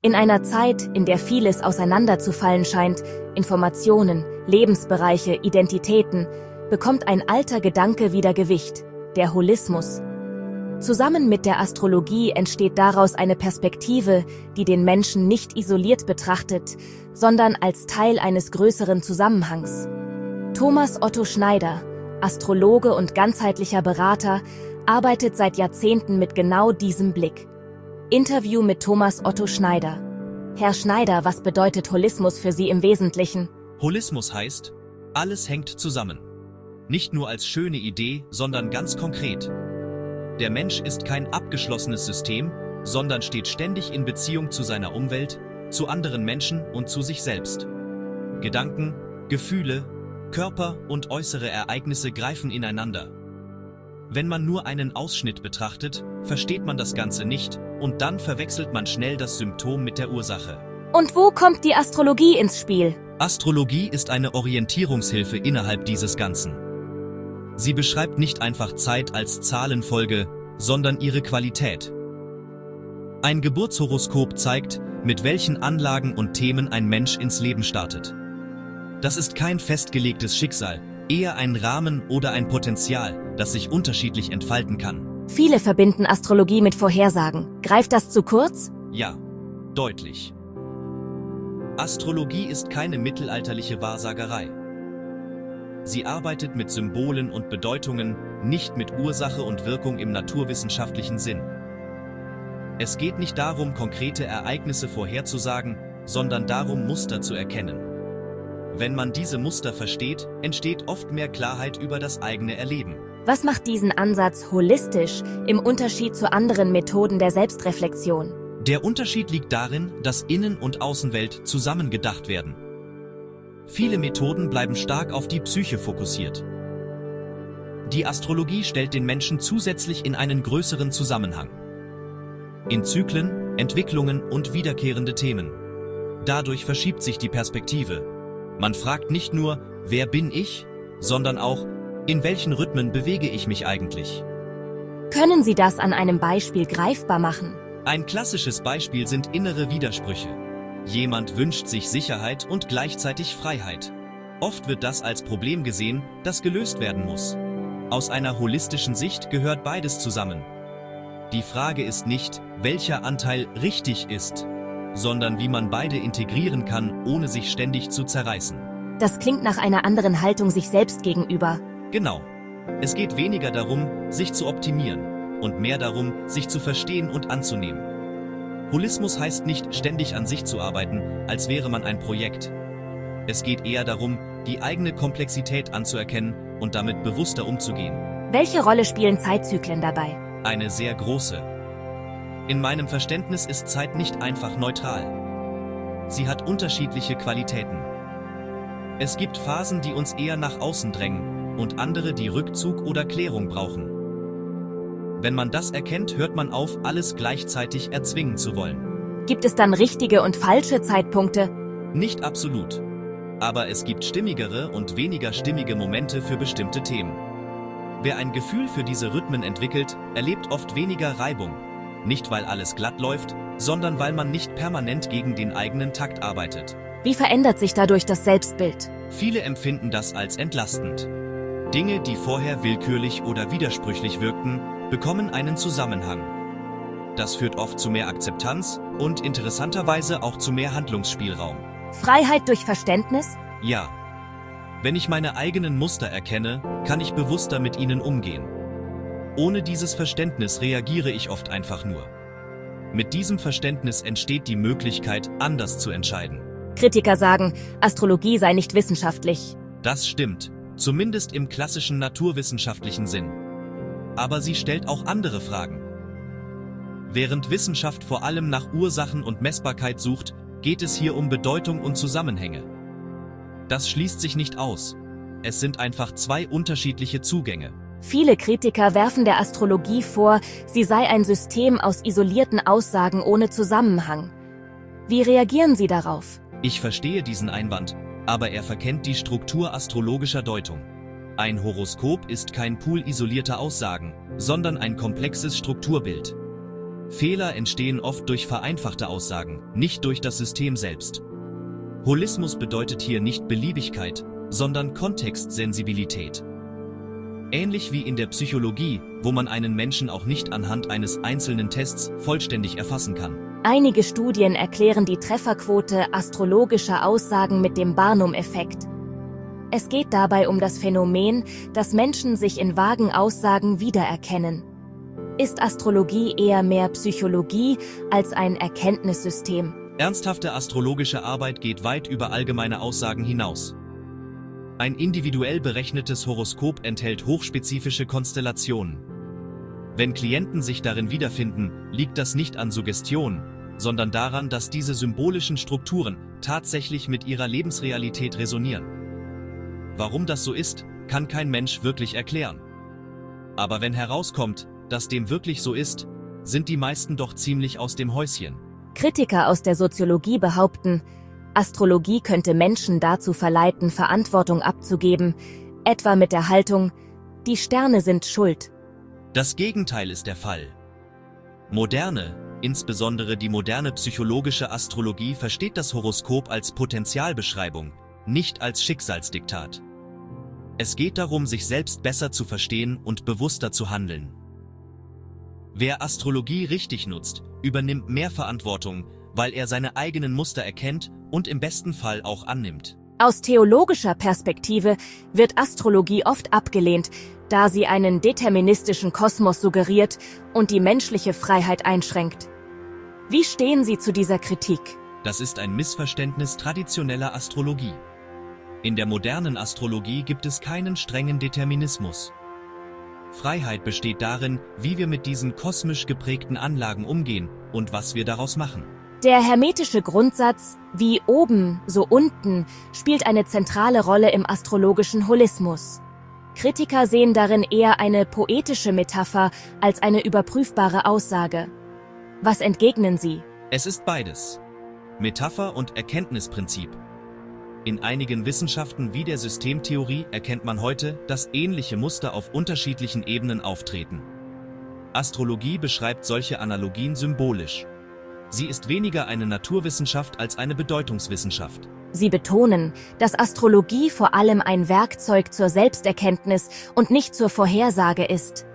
In einer Zeit, in der vieles auseinanderzufallen scheint, Informationen, Lebensbereiche, Identitäten, bekommt ein alter Gedanke wieder Gewicht, der Holismus. Zusammen mit der Astrologie entsteht daraus eine Perspektive, die den Menschen nicht isoliert betrachtet, sondern als Teil eines größeren Zusammenhangs. Thomas Otto Schneider, Astrologe und ganzheitlicher Berater, arbeitet seit Jahrzehnten mit genau diesem Blick. Interview mit Thomas Otto Schneider. Herr Schneider, was bedeutet Holismus für Sie im Wesentlichen? Holismus heißt, alles hängt zusammen. Nicht nur als schöne Idee, sondern ganz konkret. Der Mensch ist kein abgeschlossenes System, sondern steht ständig in Beziehung zu seiner Umwelt, zu anderen Menschen und zu sich selbst. Gedanken, Gefühle, Körper und äußere Ereignisse greifen ineinander. Wenn man nur einen Ausschnitt betrachtet, versteht man das Ganze nicht und dann verwechselt man schnell das Symptom mit der Ursache. Und wo kommt die Astrologie ins Spiel? Astrologie ist eine Orientierungshilfe innerhalb dieses Ganzen. Sie beschreibt nicht einfach Zeit als Zahlenfolge, sondern ihre Qualität. Ein Geburtshoroskop zeigt, mit welchen Anlagen und Themen ein Mensch ins Leben startet. Das ist kein festgelegtes Schicksal, eher ein Rahmen oder ein Potenzial, das sich unterschiedlich entfalten kann. Viele verbinden Astrologie mit Vorhersagen. Greift das zu kurz? Ja, deutlich. Astrologie ist keine mittelalterliche Wahrsagerei. Sie arbeitet mit Symbolen und Bedeutungen, nicht mit Ursache und Wirkung im naturwissenschaftlichen Sinn. Es geht nicht darum, konkrete Ereignisse vorherzusagen, sondern darum, Muster zu erkennen. Wenn man diese Muster versteht, entsteht oft mehr Klarheit über das eigene Erleben. Was macht diesen Ansatz holistisch im Unterschied zu anderen Methoden der Selbstreflexion? Der Unterschied liegt darin, dass Innen- und Außenwelt zusammengedacht werden. Viele Methoden bleiben stark auf die Psyche fokussiert. Die Astrologie stellt den Menschen zusätzlich in einen größeren Zusammenhang. In Zyklen, Entwicklungen und wiederkehrende Themen. Dadurch verschiebt sich die Perspektive. Man fragt nicht nur, wer bin ich, sondern auch, in welchen Rhythmen bewege ich mich eigentlich? Können Sie das an einem Beispiel greifbar machen? Ein klassisches Beispiel sind innere Widersprüche. Jemand wünscht sich Sicherheit und gleichzeitig Freiheit. Oft wird das als Problem gesehen, das gelöst werden muss. Aus einer holistischen Sicht gehört beides zusammen. Die Frage ist nicht, welcher Anteil richtig ist, sondern wie man beide integrieren kann, ohne sich ständig zu zerreißen. Das klingt nach einer anderen Haltung sich selbst gegenüber. Genau. Es geht weniger darum, sich zu optimieren und mehr darum, sich zu verstehen und anzunehmen. Holismus heißt nicht, ständig an sich zu arbeiten, als wäre man ein Projekt. Es geht eher darum, die eigene Komplexität anzuerkennen und damit bewusster umzugehen. Welche Rolle spielen Zeitzyklen dabei? Eine sehr große. In meinem Verständnis ist Zeit nicht einfach neutral. Sie hat unterschiedliche Qualitäten. Es gibt Phasen, die uns eher nach außen drängen und andere, die Rückzug oder Klärung brauchen. Wenn man das erkennt, hört man auf, alles gleichzeitig erzwingen zu wollen. Gibt es dann richtige und falsche Zeitpunkte? Nicht absolut. Aber es gibt stimmigere und weniger stimmige Momente für bestimmte Themen. Wer ein Gefühl für diese Rhythmen entwickelt, erlebt oft weniger Reibung. Nicht weil alles glatt läuft, sondern weil man nicht permanent gegen den eigenen Takt arbeitet. Wie verändert sich dadurch das Selbstbild? Viele empfinden das als entlastend. Dinge, die vorher willkürlich oder widersprüchlich wirkten, bekommen einen Zusammenhang. Das führt oft zu mehr Akzeptanz und interessanterweise auch zu mehr Handlungsspielraum. Freiheit durch Verständnis? Ja. Wenn ich meine eigenen Muster erkenne, kann ich bewusster mit ihnen umgehen. Ohne dieses Verständnis reagiere ich oft einfach nur. Mit diesem Verständnis entsteht die Möglichkeit, anders zu entscheiden. Kritiker sagen, Astrologie sei nicht wissenschaftlich. Das stimmt, zumindest im klassischen naturwissenschaftlichen Sinn. Aber sie stellt auch andere Fragen. Während Wissenschaft vor allem nach Ursachen und Messbarkeit sucht, geht es hier um Bedeutung und Zusammenhänge. Das schließt sich nicht aus. Es sind einfach zwei unterschiedliche Zugänge. Viele Kritiker werfen der Astrologie vor, sie sei ein System aus isolierten Aussagen ohne Zusammenhang. Wie reagieren Sie darauf? Ich verstehe diesen Einwand, aber er verkennt die Struktur astrologischer Deutung. Ein Horoskop ist kein Pool isolierter Aussagen, sondern ein komplexes Strukturbild. Fehler entstehen oft durch vereinfachte Aussagen, nicht durch das System selbst. Holismus bedeutet hier nicht Beliebigkeit, sondern Kontextsensibilität. Ähnlich wie in der Psychologie, wo man einen Menschen auch nicht anhand eines einzelnen Tests vollständig erfassen kann. Einige Studien erklären die Trefferquote astrologischer Aussagen mit dem Barnum-Effekt. Es geht dabei um das Phänomen, dass Menschen sich in vagen Aussagen wiedererkennen. Ist Astrologie eher mehr Psychologie als ein Erkenntnissystem? Ernsthafte astrologische Arbeit geht weit über allgemeine Aussagen hinaus. Ein individuell berechnetes Horoskop enthält hochspezifische Konstellationen. Wenn Klienten sich darin wiederfinden, liegt das nicht an Suggestion, sondern daran, dass diese symbolischen Strukturen tatsächlich mit ihrer Lebensrealität resonieren. Warum das so ist, kann kein Mensch wirklich erklären. Aber wenn herauskommt, dass dem wirklich so ist, sind die meisten doch ziemlich aus dem Häuschen. Kritiker aus der Soziologie behaupten, Astrologie könnte Menschen dazu verleiten, Verantwortung abzugeben, etwa mit der Haltung, die Sterne sind schuld. Das Gegenteil ist der Fall. Moderne, insbesondere die moderne psychologische Astrologie versteht das Horoskop als Potenzialbeschreibung, nicht als Schicksalsdiktat. Es geht darum, sich selbst besser zu verstehen und bewusster zu handeln. Wer Astrologie richtig nutzt, übernimmt mehr Verantwortung, weil er seine eigenen Muster erkennt und im besten Fall auch annimmt. Aus theologischer Perspektive wird Astrologie oft abgelehnt, da sie einen deterministischen Kosmos suggeriert und die menschliche Freiheit einschränkt. Wie stehen Sie zu dieser Kritik? Das ist ein Missverständnis traditioneller Astrologie. In der modernen Astrologie gibt es keinen strengen Determinismus. Freiheit besteht darin, wie wir mit diesen kosmisch geprägten Anlagen umgehen und was wir daraus machen. Der hermetische Grundsatz, wie oben, so unten, spielt eine zentrale Rolle im astrologischen Holismus. Kritiker sehen darin eher eine poetische Metapher als eine überprüfbare Aussage. Was entgegnen Sie? Es ist beides. Metapher und Erkenntnisprinzip. In einigen Wissenschaften wie der Systemtheorie erkennt man heute, dass ähnliche Muster auf unterschiedlichen Ebenen auftreten. Astrologie beschreibt solche Analogien symbolisch. Sie ist weniger eine Naturwissenschaft als eine Bedeutungswissenschaft. Sie betonen, dass Astrologie vor allem ein Werkzeug zur Selbsterkenntnis und nicht zur Vorhersage ist.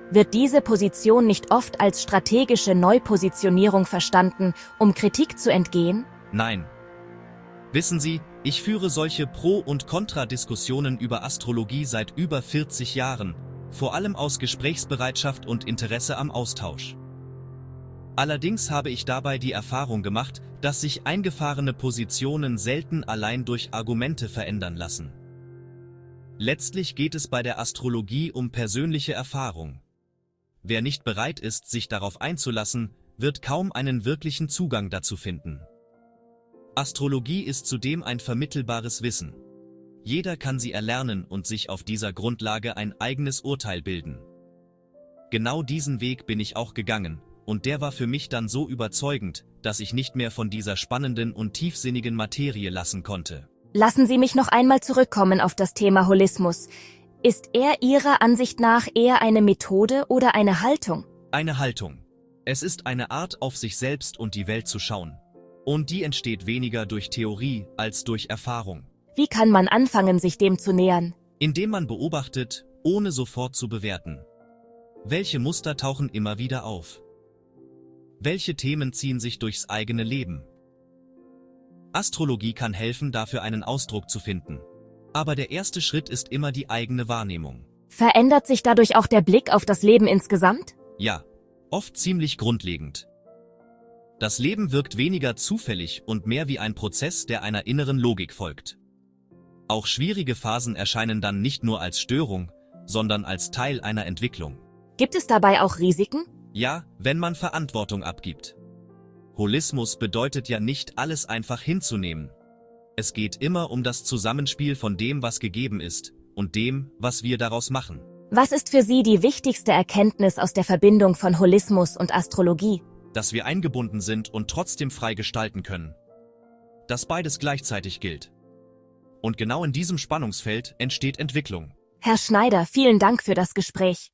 Wird diese Position nicht oft als strategische Neupositionierung verstanden, um Kritik zu entgehen? Nein. Wissen Sie, ich führe solche Pro- und Kontra-Diskussionen über Astrologie seit über 40 Jahren, vor allem aus Gesprächsbereitschaft und Interesse am Austausch. Allerdings habe ich dabei die Erfahrung gemacht, dass sich eingefahrene Positionen selten allein durch Argumente verändern lassen. Letztlich geht es bei der Astrologie um persönliche Erfahrung. Wer nicht bereit ist, sich darauf einzulassen, wird kaum einen wirklichen Zugang dazu finden. Astrologie ist zudem ein vermittelbares Wissen. Jeder kann sie erlernen und sich auf dieser Grundlage ein eigenes Urteil bilden. Genau diesen Weg bin ich auch gegangen, und der war für mich dann so überzeugend, dass ich nicht mehr von dieser spannenden und tiefsinnigen Materie lassen konnte. Lassen Sie mich noch einmal zurückkommen auf das Thema Holismus. Ist er Ihrer Ansicht nach eher eine Methode oder eine Haltung? Eine Haltung. Es ist eine Art, auf sich selbst und die Welt zu schauen. Und die entsteht weniger durch Theorie als durch Erfahrung. Wie kann man anfangen, sich dem zu nähern? Indem man beobachtet, ohne sofort zu bewerten. Welche Muster tauchen immer wieder auf? Welche Themen ziehen sich durchs eigene Leben? Astrologie kann helfen, dafür einen Ausdruck zu finden. Aber der erste Schritt ist immer die eigene Wahrnehmung. Verändert sich dadurch auch der Blick auf das Leben insgesamt? Ja, oft ziemlich grundlegend. Das Leben wirkt weniger zufällig und mehr wie ein Prozess, der einer inneren Logik folgt. Auch schwierige Phasen erscheinen dann nicht nur als Störung, sondern als Teil einer Entwicklung. Gibt es dabei auch Risiken? Ja, wenn man Verantwortung abgibt. Holismus bedeutet ja nicht, alles einfach hinzunehmen. Es geht immer um das Zusammenspiel von dem, was gegeben ist, und dem, was wir daraus machen. Was ist für Sie die wichtigste Erkenntnis aus der Verbindung von Holismus und Astrologie? Dass wir eingebunden sind und trotzdem frei gestalten können. Dass beides gleichzeitig gilt. Und genau in diesem Spannungsfeld entsteht Entwicklung. Herr Schneider, vielen Dank für das Gespräch.